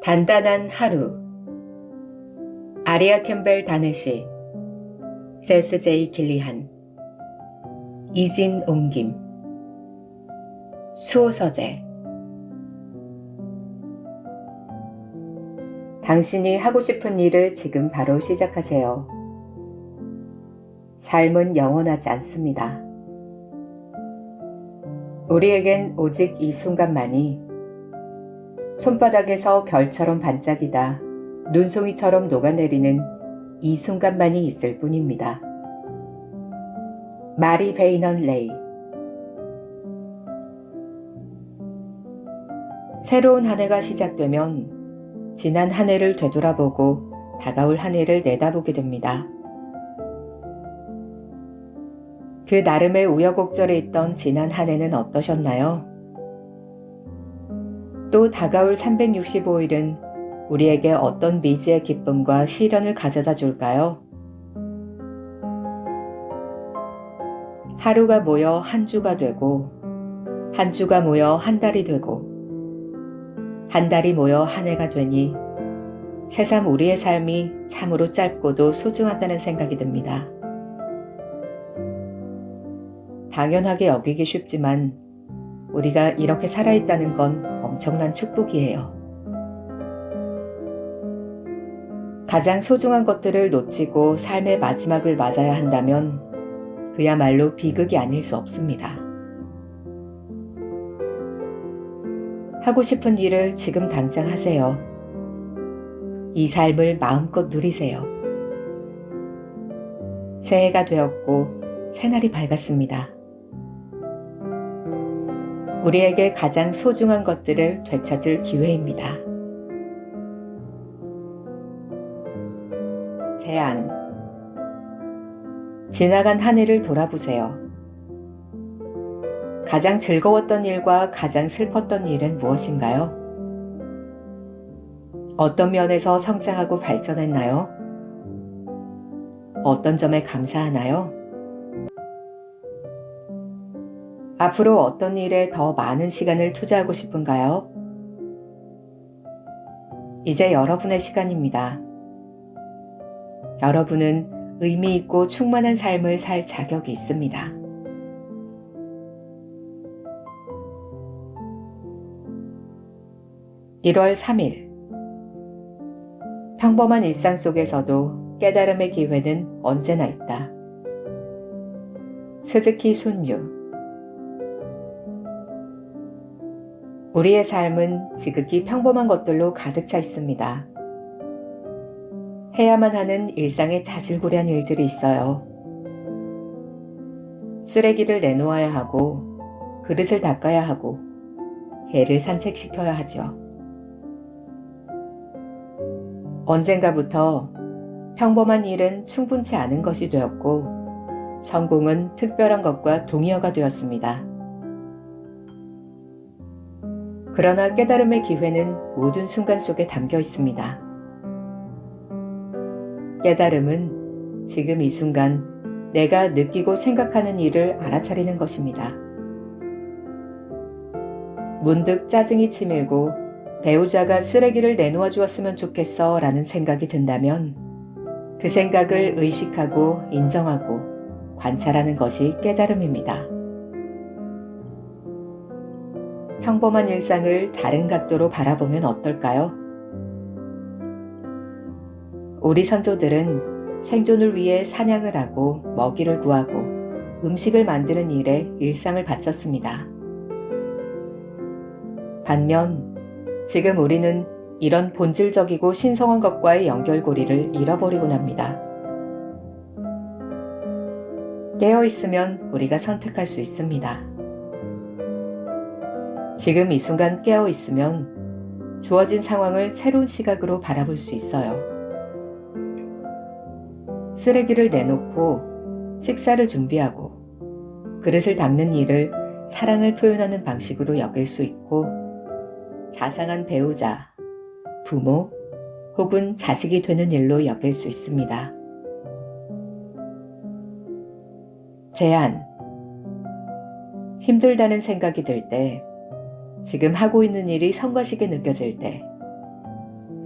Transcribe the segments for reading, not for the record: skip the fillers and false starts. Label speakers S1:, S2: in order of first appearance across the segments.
S1: 단단한 하루. 아리아 캠벨 다네시, 세스 제이 길리한, 이진 옮김. 수호서재. 당신이 하고 싶은 일을 지금 바로 시작하세요. 삶은 영원하지 않습니다. 우리에겐 오직 이 순간만이 손바닥에서 별처럼 반짝이다 눈송이처럼 녹아내리는 이 순간만이 있을 뿐입니다. 마리 베이넌 레이. 새로운 한 해가 시작되면 지난 한 해를 되돌아보고 다가올 한 해를 내다보게 됩니다. 그 나름의 우여곡절에 있던 지난 한 해는 어떠셨나요? 또 다가올 365일은 우리에게 어떤 미지의 기쁨과 시련을 가져다 줄까요? 하루가 모여 한 주가 되고, 한 주가 모여 한 달이 되고, 한 달이 모여 한 해가 되니 새삼 우리의 삶이 참으로 짧고도 소중하다는 생각이 듭니다. 당연하게 여기기 쉽지만 우리가 이렇게 살아있다는 건 엄청난 축복이에요. 가장 소중한 것들을 놓치고 삶의 마지막을 맞아야 한다면 그야말로 비극이 아닐 수 없습니다. 하고 싶은 일을 지금 당장 하세요. 이 삶을 마음껏 누리세요. 새해가 되었고 새날이 밝았습니다. 우리에게 가장 소중한 것들을 되찾을 기회입니다. 제안. 지나간 한 해를 돌아보세요. 가장 즐거웠던 일과 가장 슬펐던 일은 무엇인가요? 어떤 면에서 성장하고 발전했나요? 어떤 점에 감사하나요? 앞으로 어떤 일에 더 많은 시간을 투자하고 싶은가요? 이제 여러분의 시간입니다. 여러분은 의미 있고 충만한 삶을 살 자격이 있습니다. (1월 3일) 평범한 일상 속에서도 깨달음의 기회는 언제나 있다. 스즈키 순유. 우리의 삶은 지극히 평범한 것들로 가득 차 있습니다. 해야만 하는 일상의 자질구레한 일들이 있어요. 쓰레기를 내놓아야 하고, 그릇을 닦아야 하고, 개를 산책시켜야 하죠. 언젠가부터 평범한 일은 충분치 않은 것이 되었고, 성공은 특별한 것과 동의어가 되었습니다. 그러나 깨달음의 기회는 모든 순간 속에 담겨 있습니다. 깨달음은 지금 이 순간 내가 느끼고 생각하는 일을 알아차리는 것입니다. 문득 짜증이 치밀고 배우자가 쓰레기를 내놓아 주었으면 좋겠어 라는 생각이 든다면 그 생각을 의식하고 인정하고 관찰하는 것이 깨달음입니다. 평범한 일상을 다른 각도로 바라보면 어떨까요? 우리 선조들은 생존을 위해 사냥을 하고 먹이를 구하고 음식을 만드는 일에 일상을 바쳤습니다. 반면 지금 우리는 이런 본질적이고 신성한 것과의 연결고리를 잃어버리곤 합니다. 깨어있으면 우리가 선택할 수 있습니다. 지금 이 순간 깨어있으면 주어진 상황을 새로운 시각으로 바라볼 수 있어요. 쓰레기를 내놓고 식사를 준비하고 그릇을 닦는 일을 사랑을 표현하는 방식으로 여길 수 있고 자상한 배우자, 부모 혹은 자식이 되는 일로 여길 수 있습니다. 제안. 힘들다는 생각이 들 때, 지금 하고 있는 일이 성가시게 느껴질 때,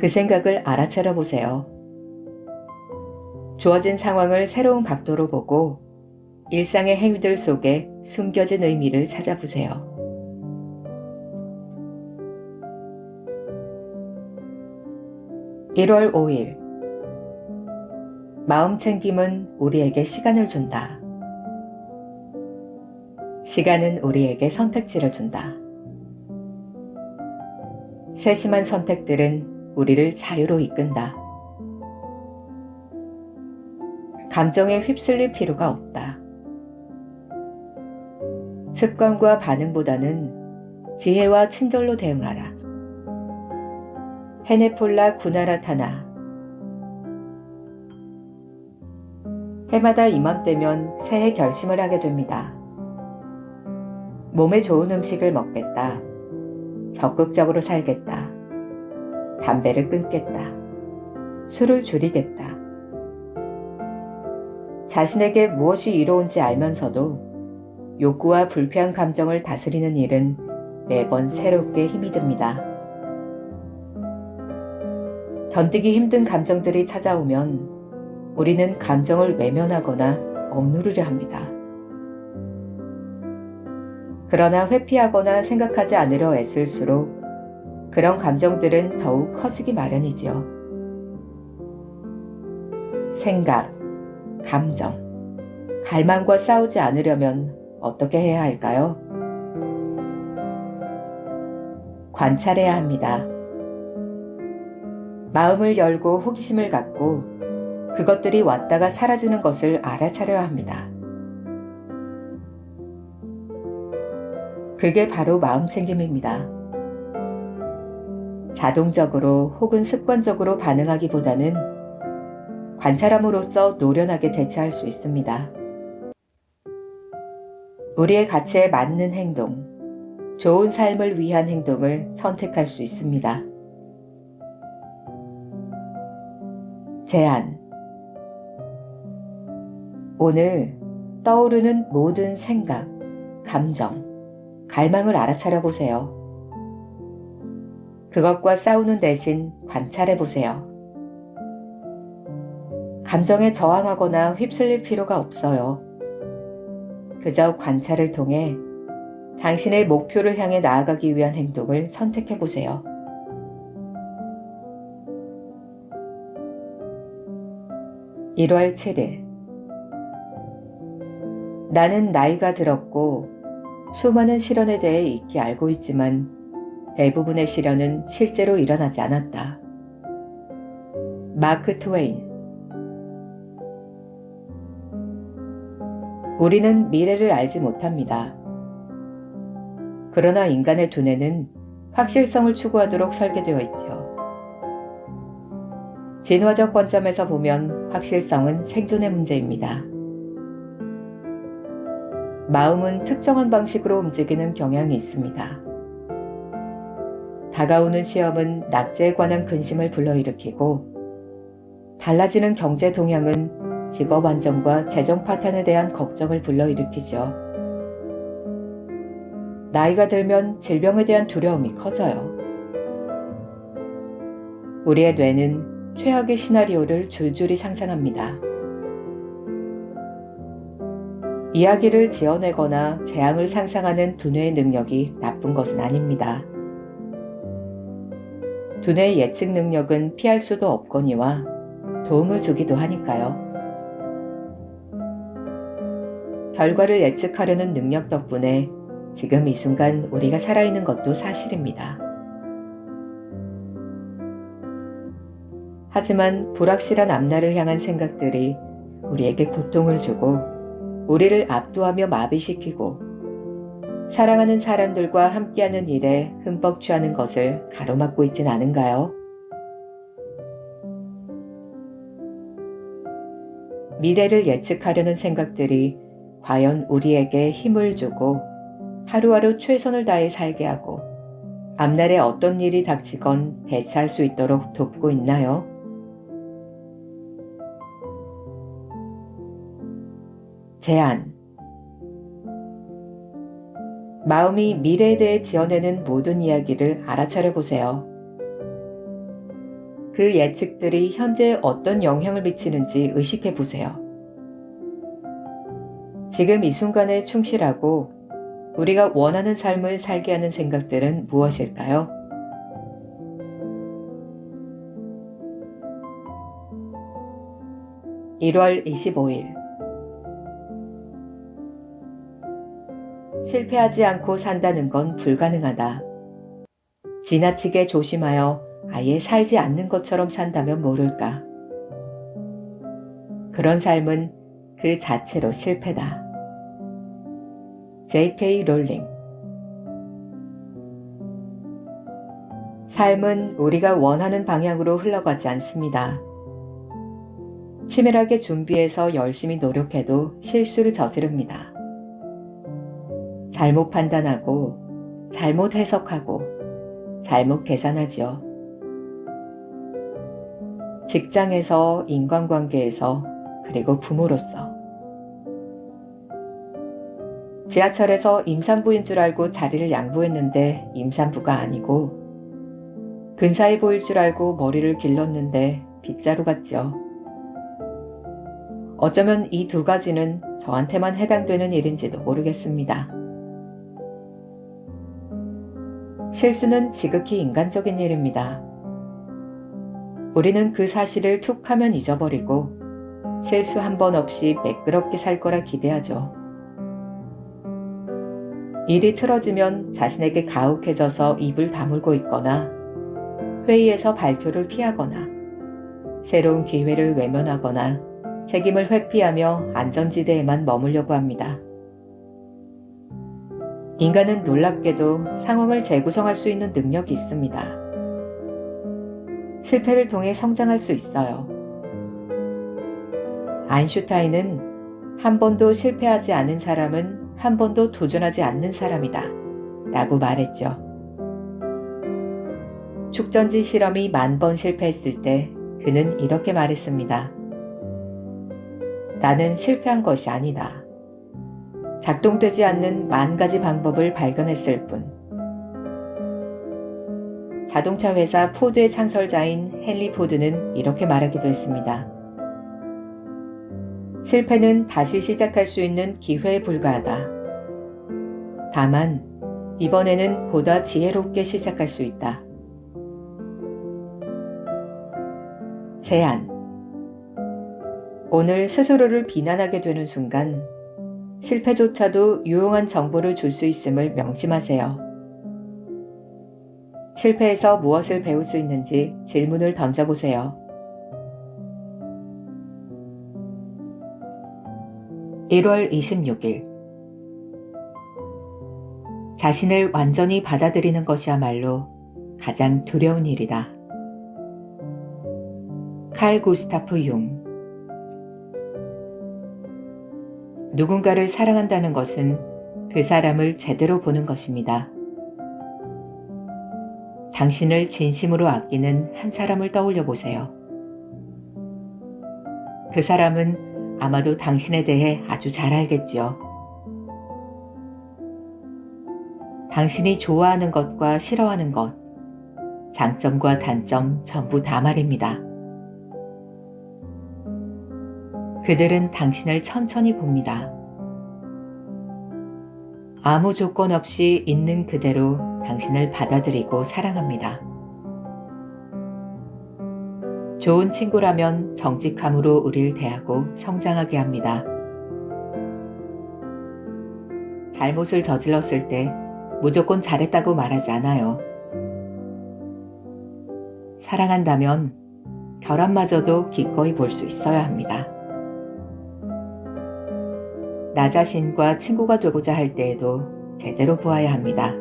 S1: 그 생각을 알아차려 보세요. 주어진 상황을 새로운 각도로 보고 일상의 행위들 속에 숨겨진 의미를 찾아보세요. (1월 5일) 마음 챙김은 우리에게 시간을 준다. 시간은 우리에게 선택지를 준다. 세심한 선택들은 우리를 자유로 이끈다. 감정에 휩쓸릴 필요가 없다. 습관과 반응보다는 지혜와 친절로 대응하라. 헤네폴라 구나라타나. 해마다 이맘때면 새해 결심을 하게 됩니다. 몸에 좋은 음식을 먹겠다. 적극적으로 살겠다. 담배를 끊겠다. 술을 줄이겠다. 자신에게 무엇이 이로운지 알면서도 욕구와 불쾌한 감정을 다스리는 일은 매번 새롭게 힘이 듭니다. 견디기 힘든 감정들이 찾아오면 우리는 감정을 외면하거나 억누르려 합니다. 그러나 회피하거나 생각하지 않으려 애쓸수록 그런 감정들은 더욱 커지기 마련이지요. 생각, 감정, 갈망과 싸우지 않으려면 어떻게 해야 할까요? 관찰해야 합니다. 마음을 열고 호기심을 갖고 그것들이 왔다가 사라지는 것을 알아차려야 합니다. 그게 바로 마음챙김입니다. 자동적으로 혹은 습관적으로 반응하기보다는 관찰함으로써 노련하게 대처할 수 있습니다. 우리의 가치에 맞는 행동, 좋은 삶을 위한 행동을 선택할 수 있습니다. 제안. 오늘 떠오르는 모든 생각, 감정, 갈망을 알아차려 보세요. 그것과 싸우는 대신 관찰해 보세요. 감정에 저항하거나 휩쓸릴 필요가 없어요. 그저 관찰을 통해 당신의 목표를 향해 나아가기 위한 행동을 선택해 보세요. (1월 7일) 나는 나이가 들었고 수많은 실현에 대해 익히 알고 있지만 대부분의 실현은 실제로 일어나지 않았다. 마크 트웨인. 우리는 미래를 알지 못합니다. 그러나 인간의 두뇌는 확실성을 추구하도록 설계되어 있죠. 진화적 관점에서 보면 확실성은 생존의 문제입니다. 마음은 특정한 방식으로 움직이는 경향이 있습니다. 다가오는 시험은 낙제에 관한 근심을 불러일으키고 달라지는 경제 동향은 직업 안정과 재정 파탄에 대한 걱정을 불러일으키죠. 나이가 들면 질병에 대한 두려움이 커져요. 우리의 뇌는 최악의 시나리오를 줄줄이 상상합니다. 이야기를 지어내거나 재앙을 상상하는 두뇌의 능력이 나쁜 것은 아닙니다. 두뇌의 예측 능력은 피할 수도 없거니와 도움을 주기도 하니까요. 결과를 예측하려는 능력 덕분에 지금 이 순간 우리가 살아있는 것도 사실입니다. 하지만 불확실한 앞날을 향한 생각들이 우리에게 고통을 주고 우리를 압도하며 마비시키고 사랑하는 사람들과 함께하는 일에 흠뻑 취하는 것을 가로막고 있진 않은가요? 미래를 예측하려는 생각들이 과연 우리에게 힘을 주고 하루하루 최선을 다해 살게 하고 앞날에 어떤 일이 닥치건 대처할 수 있도록 돕고 있나요? 제안. 마음이 미래에 대해 지어내는 모든 이야기를 알아차려 보세요. 그 예측들이 현재에 어떤 영향을 미치는지 의식해 보세요. 지금 이 순간에 충실하고 우리가 원하는 삶을 살게 하는 생각들은 무엇일까요? (1월 25일) 실패하지 않고 산다는 건 불가능하다. 지나치게 조심하여 아예 살지 않는 것처럼 산다면 모를까. 그런 삶은 그 자체로 실패다. J.K. 롤링. 삶은 우리가 원하는 방향으로 흘러가지 않습니다. 치밀하게 준비해서 열심히 노력해도 실수를 저지릅니다. 잘못 판단하고, 잘못 해석하고, 잘못 계산하지요. 직장에서, 인간관계에서, 그리고 부모로서. 지하철에서 임산부인 줄 알고 자리를 양보했는데 임산부가 아니고, 근사해 보일 줄 알고 머리를 길렀는데 빗자루 같죠. 어쩌면 이 두 가지는 저한테만 해당되는 일인지도 모르겠습니다. 실수는 지극히 인간적인 일입니다. 우리는 그 사실을 툭 하면 잊어버리고 실수 한 번 없이 매끄럽게 살 거라 기대하죠. 일이 틀어지면 자신에게 가혹해져서 입을 다물고 있거나 회의에서 발표를 피하거나 새로운 기회를 외면하거나 책임을 회피하며 안전지대에만 머물려고 합니다. 인간은 놀랍게도 상황을 재구성할 수 있는 능력이 있습니다. 실패를 통해 성장할 수 있어요. 아인슈타인은 한 번도 실패하지 않은 사람은 한 번도 도전하지 않는 사람이다 라고 말했죠. 축전지 실험이 10,000번 실패했을 때 그는 이렇게 말했습니다. 나는 실패한 것이 아니다. 작동되지 않는 10,000가지 방법을 발견했을 뿐. 자동차 회사 포드의 창설자인 헨리 포드는 이렇게 말하기도 했습니다. 실패는 다시 시작할 수 있는 기회에 불과하다. 다만 이번에는 보다 지혜롭게 시작할 수 있다. 제안. 오늘 스스로를 비난하게 되는 순간 실패조차도 유용한 정보를 줄 수 있음을 명심하세요. 실패에서 무엇을 배울 수 있는지 질문을 던져보세요. 1월 26일. 자신을 완전히 받아들이는 것이야말로 가장 두려운 일이다. 칼 구스타프 융. 누군가를 사랑한다는 것은 그 사람을 제대로 보는 것입니다. 당신을 진심으로 아끼는 한 사람을 떠올려 보세요. 그 사람은 아마도 당신에 대해 아주 잘 알겠지요. 당신이 좋아하는 것과 싫어하는 것, 장점과 단점 전부 다 말입니다. 그들은 당신을 천천히 봅니다. 아무 조건 없이 있는 그대로 당신을 받아들이고 사랑합니다. 좋은 친구라면 정직함으로 우리를 대하고 성장하게 합니다. 잘못을 저질렀을 때 무조건 잘했다고 말하지 않아요. 사랑한다면 결함마저도 기꺼이 볼 수 있어야 합니다. 나 자신과 친구가 되고자 할 때에도 제대로 보아야 합니다.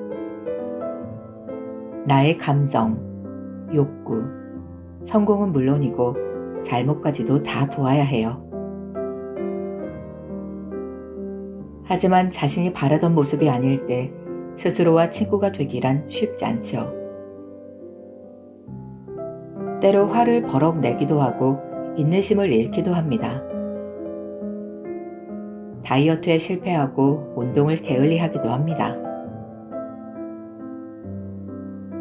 S1: 나의 감정, 욕구, 성공은 물론이고 잘못까지도 다 보아야 해요. 하지만 자신이 바라던 모습이 아닐 때 스스로와 친구가 되기란 쉽지 않죠. 때로 화를 버럭 내기도 하고 인내심을 잃기도 합니다. 다이어트에 실패하고 운동을 게을리하기도 합니다.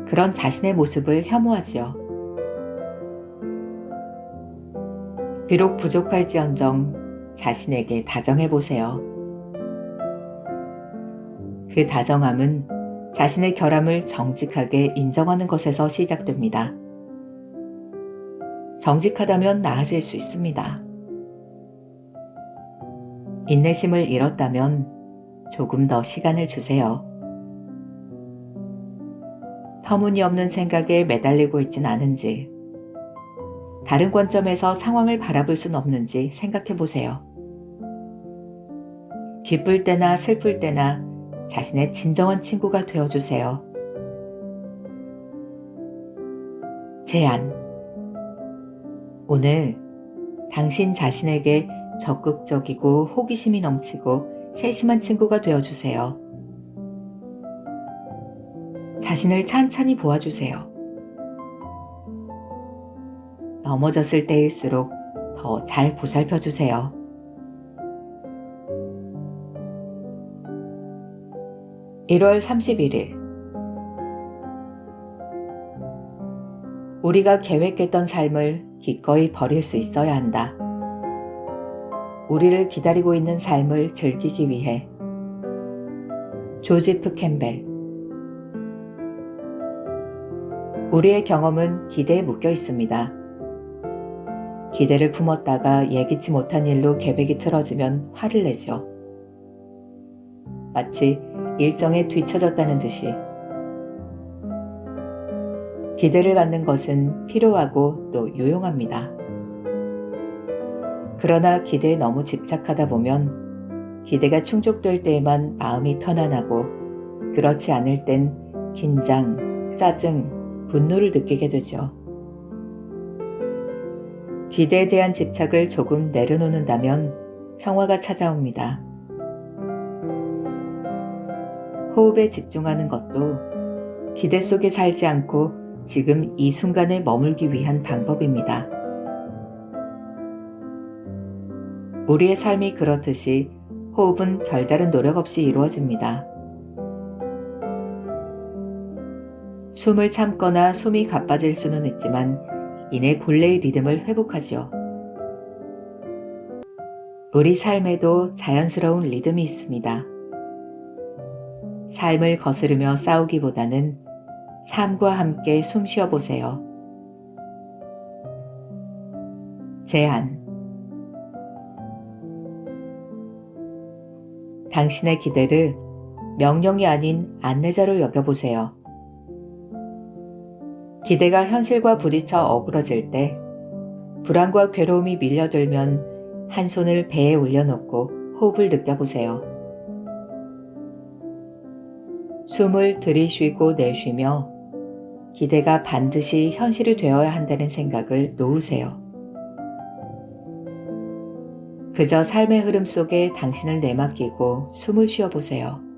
S1: 그런 자신의 모습을 혐오하지요. 비록 부족할지언정 자신에게 다정해보세요. 그 다정함은 자신의 결함을 정직하게 인정하는 것에서 시작됩니다. 정직하다면 나아질 수 있습니다. 인내심을 잃었다면 조금 더 시간을 주세요. 터무니없는 생각에 매달리고 있진 않은지, 다른 관점에서 상황을 바라볼 순 없는지 생각해 보세요. 기쁠 때나 슬플 때나 자신의 진정한 친구가 되어주세요. 제안. 오늘 당신 자신에게 적극적이고 호기심이 넘치고 세심한 친구가 되어주세요. 자신을 찬찬히 보아주세요. 넘어졌을 때일수록 더 잘 보살펴주세요. (1월 31일) 우리가 계획했던 삶을 기꺼이 버릴 수 있어야 한다. 우리를 기다리고 있는 삶을 즐기기 위해. 조지프 캠벨. 우리의 경험은 기대에 묶여 있습니다. 기대를 품었다가 예기치 못한 일로 계획이 틀어지면 화를 내죠. 마치 일정에 뒤처졌다는 듯이. 기대를 갖는 것은 필요하고 또 유용합니다. 그러나 기대에 너무 집착하다 보면 기대가 충족될 때에만 마음이 편안하고 그렇지 않을 땐 긴장, 짜증, 분노를 느끼게 되죠. 기대에 대한 집착을 조금 내려놓는다면 평화가 찾아옵니다. 호흡에 집중하는 것도 기대 속에 살지 않고 지금 이 순간에 머물기 위한 방법입니다. 우리의 삶이 그렇듯이 호흡은 별다른 노력 없이 이루어집니다. 숨을 참거나 숨이 가빠질 수는 있지만 이내 본래의 리듬을 회복하지요. 우리 삶에도 자연스러운 리듬이 있습니다. 삶을 거스르며 싸우기보다는 삶과 함께 숨 쉬어보세요. 제안. 당신의 기대를 명령이 아닌 안내자로 여겨보세요. 기대가 현실과 부딪혀 어그러질 때 불안과 괴로움이 밀려들면 한 손을 배에 올려놓고 호흡을 느껴보세요. 숨을 들이쉬고 내쉬며 기대가 반드시 현실이 되어야 한다는 생각을 놓으세요. 그저 삶의 흐름 속에 당신을 내맡기고 숨을 쉬어보세요.